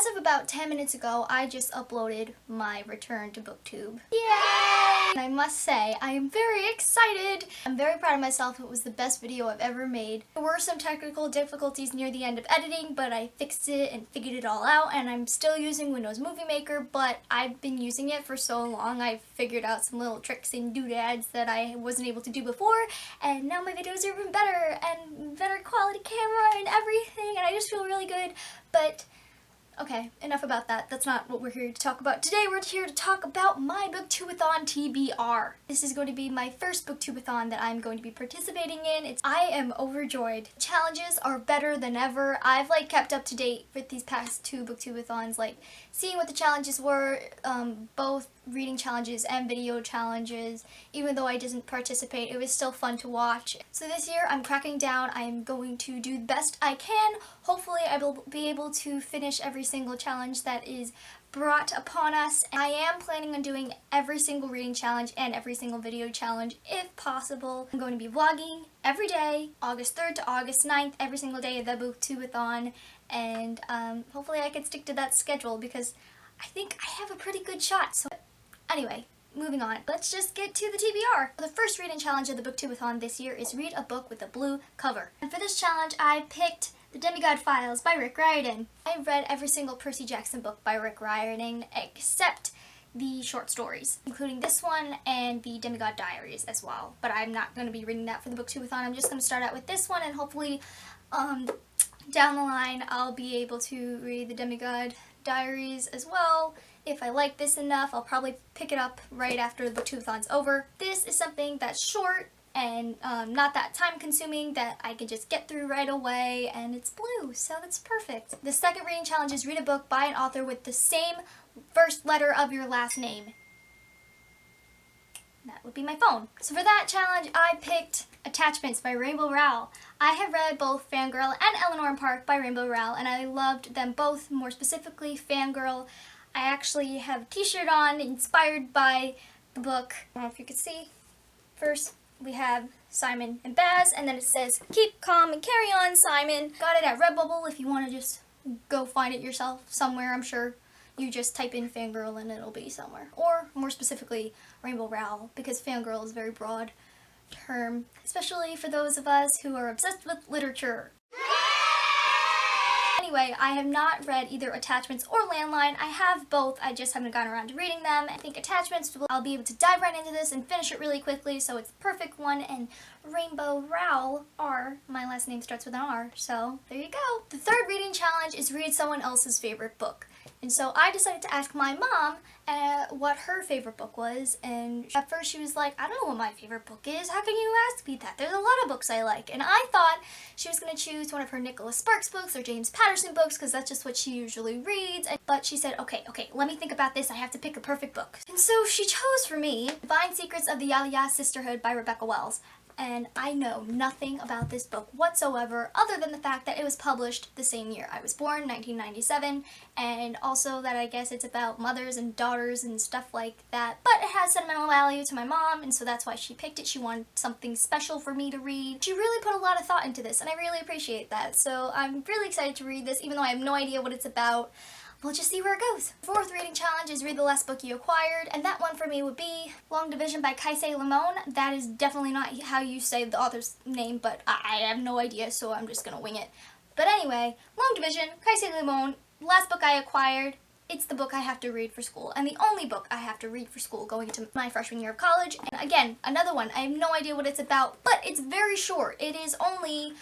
As of about 10 minutes ago, I just uploaded my return to BookTube. Yay! And I must say, I am very excited. I'm very proud of myself. It was the best video I've ever made. There were some technical difficulties near the end of editing, but I fixed it and figured it all out, and I'm still using Windows Movie Maker, but I've been using it for so long, I've figured out some little tricks and doodads that I wasn't able to do before, and now my videos are even better, and better quality camera and everything, and I just feel really good. But okay, enough about that. That's not what we're here to talk about. Today we're here to talk about my Booktube-A-Thon TBR. This is going to be my first Booktube-A-Thon that I'm going to be participating in. I am overjoyed. Challenges are better than ever. I've kept up to date with these past two Booktube-A-Thons, seeing what the challenges were, both reading challenges and video challenges. Even though I didn't participate, it was still fun to watch. So this year I'm cracking down. I'm going to do the best I can. Hopefully I will be able to finish every single challenge that is brought upon us. I am planning on doing every single reading challenge and every single video challenge if possible. I'm going to be vlogging every day, August 3rd to August 9th, every single day of the Booktube-A-Thon, and hopefully I can stick to that schedule because I think I have a pretty good shot. So anyway, moving on. Let's just get to the TBR. The first reading challenge of the Booktube-A-Thon this year is read a book with a blue cover. And for this challenge, I picked The Demigod Files by Rick Riordan. I've read every single Percy Jackson book by Rick Riordan except the short stories, including this one and the Demigod Diaries as well. But I'm not going to be reading that for the Booktube-A-Thon. I'm just going to start out with this one, and hopefully down the line I'll be able to read the Demigod Diaries as well. If I like this enough, I'll probably pick it up right after the Booktube-A-Thon's over. This is something that's short and not that time consuming, that I can just get through right away, and it's blue, so that's perfect. The second reading challenge is read a book by an author with the same first letter of your last name. That would be my phone. So for that challenge, I picked Attachments by Rainbow Rowell. I have read both Fangirl and Eleanor and Park by Rainbow Rowell, and I loved them both, more specifically Fangirl. I actually have a t-shirt on inspired by the book. I don't know if you can see. First, we have Simon and Baz, and then it says, "Keep calm and carry on, Simon." Got it at Redbubble if you want to just go find it yourself somewhere. I'm sure you just type in Fangirl and it'll be somewhere. Or, more specifically, Rainbow Rowell, because Fangirl is a very broad term, especially for those of us who are obsessed with literature. Anyway, I have not read either Attachments or Landline. I have both, I just haven't gotten around to reading them. I think Attachments, I'll be able to dive right into this and finish it really quickly, so it's the perfect one, and Rainbow Rowell, R, my last name starts with an R, so there you go. The third reading challenge is read someone else's favorite book. And so I decided to ask my mom what her favorite book was, and at first she was like, "I don't know what my favorite book is. How can you ask me that? There's a lot of books I like." And I thought she was going to choose one of her Nicholas Sparks books or James Patterson books, because that's just what she usually reads. But she said, okay, let me think about this. I have to pick a perfect book. And so she chose for me Divine Secrets of the Yaya Sisterhood by Rebecca Wells. And I know nothing about this book whatsoever, other than the fact that it was published the same year I was born, 1997, and also that I guess it's about mothers and daughters and stuff like that. But it has sentimental value to my mom, and so that's why she picked it. She wanted something special for me to read. She really put a lot of thought into this, and I really appreciate that. So I'm really excited to read this, even though I have no idea what it's about. We'll just see where it goes. The fourth reading challenge is read the last book you acquired, and that one for me would be Long Division by Kaisei Limon. That is definitely not how you say the author's name, but I have no idea, so I'm just gonna wing it. But anyway, Long Division, Kaisei Limon, last book I acquired. It's the book I have to read for school, and the only book I have to read for school going into my freshman year of college. And again, another one, I have no idea what it's about, but it's very short. It is only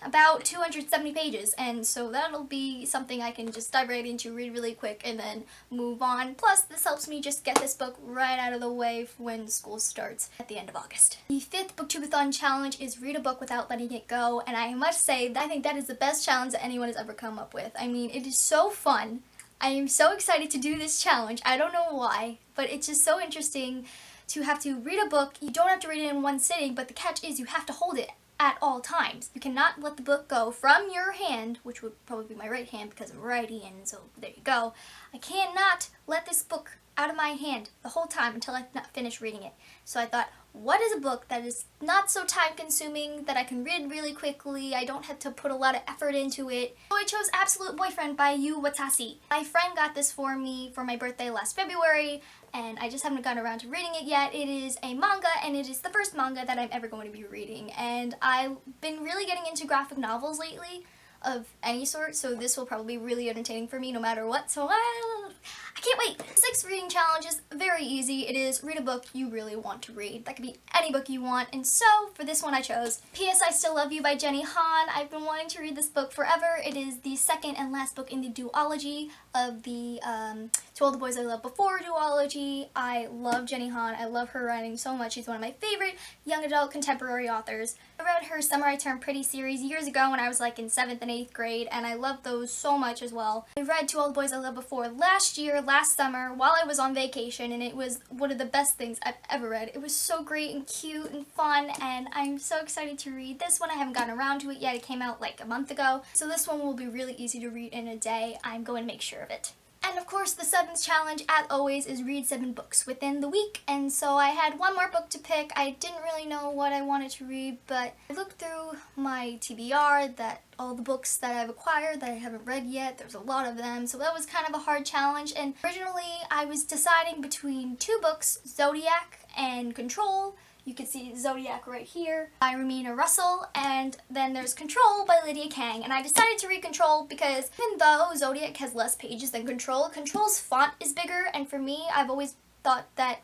about 270 pages, and so that'll be something I can just dive right into, read really quick, and then move on. Plus, this helps me just get this book right out of the way when school starts at the end of August. The fifth Booktube-A-Thon challenge is read a book without letting it go, and I must say that I think that is the best challenge that anyone has ever come up with. I mean, it is so fun. I am so excited to do this challenge. I don't know why, but it's just so interesting to have to read a book. You don't have to read it in one sitting, but the catch is you have to hold it at all times. You cannot let the book go from your hand, which would probably be my right hand because I'm righty, and so there you go. I cannot let this book out of my hand the whole time until I finish reading it. So I thought, what is a book that is not so time consuming, that I can read really quickly, I don't have to put a lot of effort into it. So I chose Absolute Boyfriend by Yu Watasi. My friend got this for me for my birthday last February, and I just haven't gotten around to reading it yet. It is a manga, and it is the first manga that I'm ever going to be reading, and I've been really getting into graphic novels lately of any sort, so this will probably be really entertaining for me no matter what, so I can't wait. 6 reading challenge is very easy. It is read a book you really want to read. That could be any book you want, and so for this one I chose P.S. I Still Love You by Jenny Han. I've been wanting to read this book forever. It is the second and last book in the duology of the To All the Boys I Loved Before duology. I love Jenny Han. I love her writing so much. She's one of my favorite young adult contemporary authors. I read her Summer I Turned Pretty series years ago when I was like in 7th and 8th grade, and I loved those so much as well. I read To All the Boys I Loved Before last summer while I was on vacation, and it was one of the best things I've ever read. It was so great and cute and fun, and I'm so excited to read this one. I haven't gotten around to it yet. It came out like a month ago, so this one will be really easy to read in a day. I'm going to make sure of it. And of course, the 7th challenge, as always, is read 7 books within the week. And so I had one more book to pick. I didn't really know what I wanted to read, but I looked through my TBR, all the books that I've acquired that I haven't read yet. There's a lot of them, so that was kind of a hard challenge. And originally, I was deciding between 2 books, Zodiac and Control. You can see Zodiac right here by Ramina Russell, and then there's Control by Lydia Kang. And I decided to read Control because even though Zodiac has less pages than Control, Control's font is bigger, and for me, I've always thought that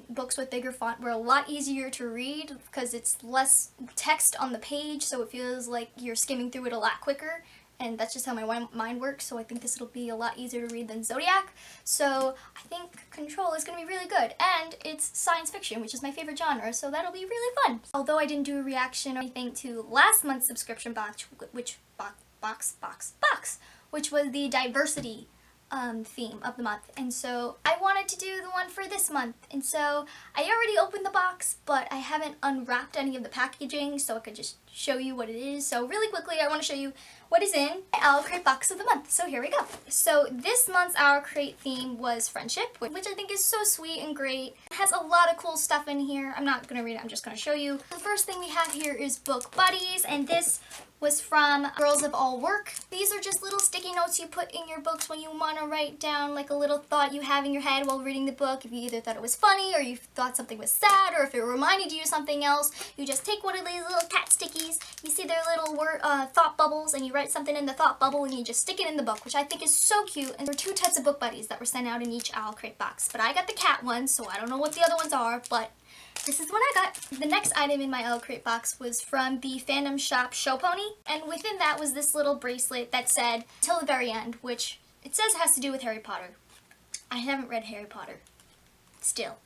books with bigger font were a lot easier to read because it's less text on the page, so it feels like you're skimming through it a lot quicker. And that's just how my mind works, so I think this will be a lot easier to read than Zodiac. So I think Control is going to be really good, and it's science fiction, which is my favorite genre, so that'll be really fun. Although I didn't do a reaction or anything to last month's subscription box, which was the diversity theme of the month, and so I wanted to do the one for this month, and so I already opened the box, but I haven't unwrapped any of the packaging, so I could just show you what it is. So really quickly, I want to show you what is in my Owlcrate box of the month. So here we go. So this month's Owlcrate theme was friendship, which I think is so sweet and great. It has a lot of cool stuff in here. I'm not going to read it, I'm just going to show you. The first thing we have here is Book Buddies, and this was from Girls of All Work. These are just little sticky notes you put in your books when you want to write down like a little thought you have in your head while reading the book. If you either thought it was funny, or you thought something was sad, or if it reminded you of something else, you just take one of these little cat stickies, you see their little thought bubbles, and you write something in the thought bubble, and you just stick it in the book, which I think is so cute. And there are 2 types of book buddies that were sent out in each Owlcrate box, but I got the cat one, so I don't know what the other ones are, but this is what I got. The next item in my Owlcrate box was from the fandom shop Show Pony, and within that was this little bracelet that said, "Till the very end," which it says has to do with Harry Potter. I haven't read Harry Potter. Still,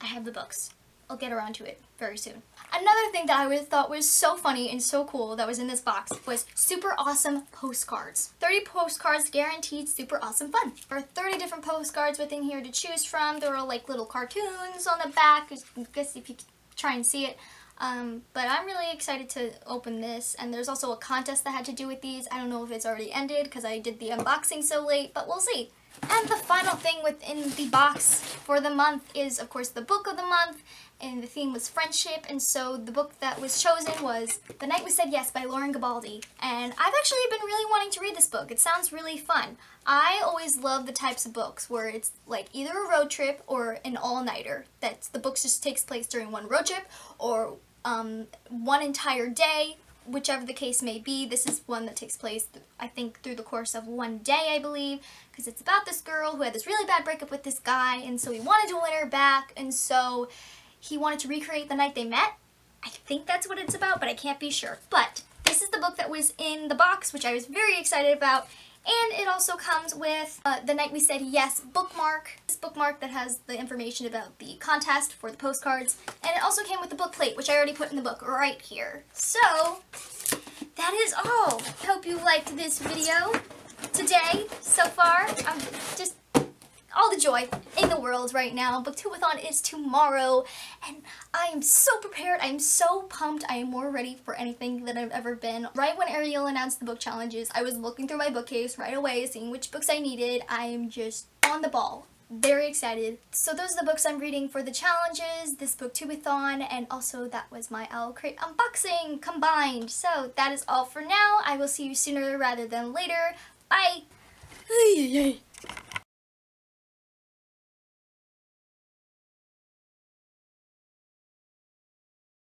I have the books. I'll get around to it very soon. Another thing that I thought was so funny and so cool that was in this box was super awesome postcards. 30 postcards guaranteed super awesome fun. There are 30 different postcards within here to choose from. There are like little cartoons on the back, I guess if you try and see it. But I'm really excited to open this, and there's also a contest that had to do with these. I don't know if it's already ended because I did the unboxing so late, but we'll see. And the final thing within the box for the month is, of course, the book of the month, and the theme was friendship, and so the book that was chosen was The Night We Said Yes by Lauren Gabaldi. And I've actually been really wanting to read this book. It sounds really fun. I always love the types of books where it's like either a road trip or an all-nighter. That's the book just takes place during one road trip or one entire day, whichever the case may be. This is one that takes place, I think, through the course of one day, I believe, because it's about this girl who had this really bad breakup with this guy, and so he wanted to win her back, and so he wanted to recreate the night they met. I think that's what it's about, but I can't be sure. But this is the book that was in the box, which I was very excited about. And it also comes with The Night We Said Yes bookmark. This bookmark that has the information about the contest for the postcards. And it also came with the book plate, which I already put in the book right here. So, that is all. I hope you liked this video today so far. I'm just all the joy in the world right now. Booktube-A-Thon is tomorrow, and I am so prepared. I am so pumped. I am more ready for anything than I've ever been. Right when Ariel announced the book challenges, I was looking through my bookcase right away, seeing which books I needed. I am just on the ball. very excited. So those are the books I'm reading for the challenges, this Booktube-A-Thon, and also that was my Owlcrate unboxing combined. So that is all for now. I will see you sooner rather than later. Bye!